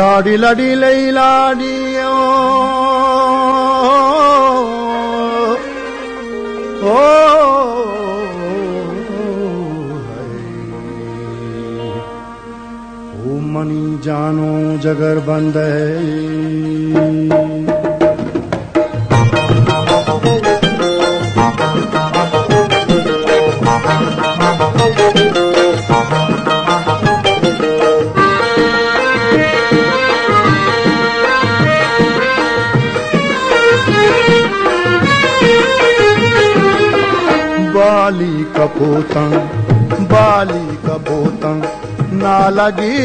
लाडी लडी लई लाडी ओ मनी जानो जगर बंद है। बाली कपोतंग ना लगी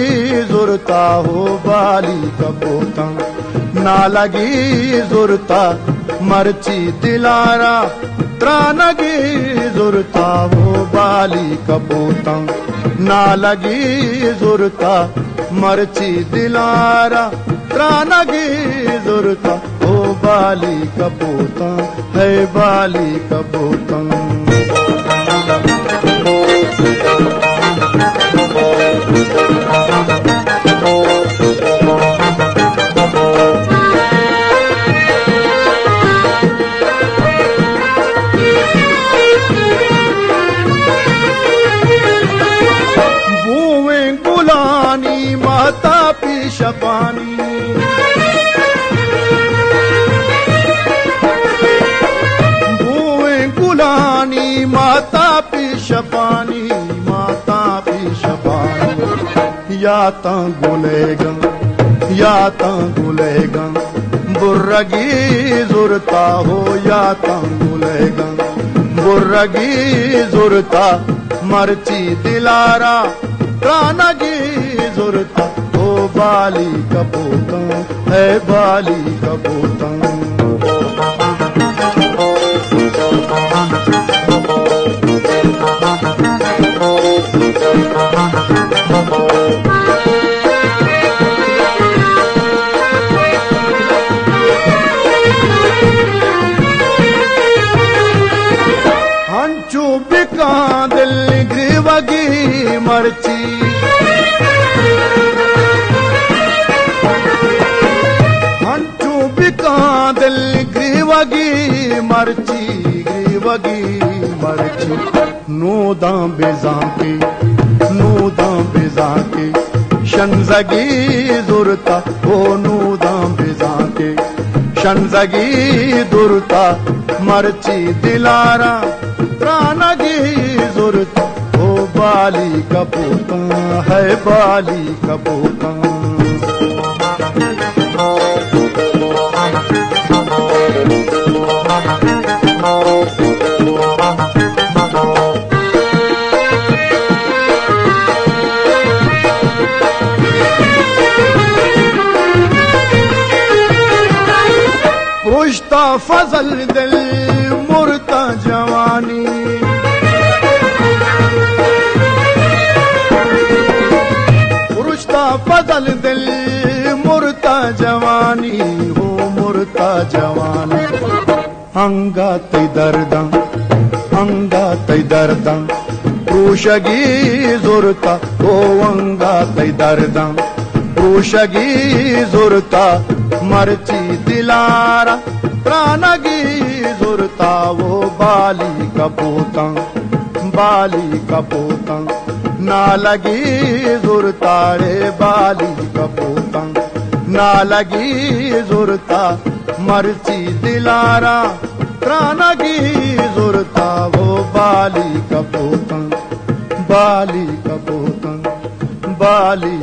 जुरता हो, बाली कपोतंग ना लगी जुरता, मर्ची दिलारा त्रानगी जुरता हो, बाली कपोतंग ना लगी जुरता, मर्ची दिलारा त्रानगी जुरता हो, बाली कपोतंग है बाली कपोतंग। बुवे गुलानी माता पीशपानी, बुवे गुलानी माता पीशपानी, माता पीशपानी या ता गुलेगा बुर्रगी जुरता हो, या ता गुलेगा बुर्रगी जुरता, मर्ची दिलारा प्राणगी जुरता हो, बाली कपोतंग है बाली कपोतंग। हंचू बिका दिल ग्रीवगी मर्ची, हंचू बिका दिल ग्रीवगी मर्ची, ग्रीवगी मर्ची नूदा बेजा के शनजगी जुरता हो, नूदा बेजा के शनजगी दुरता, मर्ची दिलारा त्रानगी जुरता हो, बाली कपोतंग है बाली कपोतंग। पुश्ता फजल दिल मुर्ता जवानी, पुरुषता फजल दिल मुर्ता जवानी हो, मुर्ता जवानी अंगा तई दर्दा क्रूशगी जुरता हो, अंगा तई दर्दा क्रूशगी जुरता, मर्ची दिलारा प्राणगी जुरता वो, बाली कपोतंग ना लगी जुरता रे, बाली कपोतंग ना लगी जुरता, मर्ची दिलारा प्राणगी जुरता वो, बाली कपोतंग बाली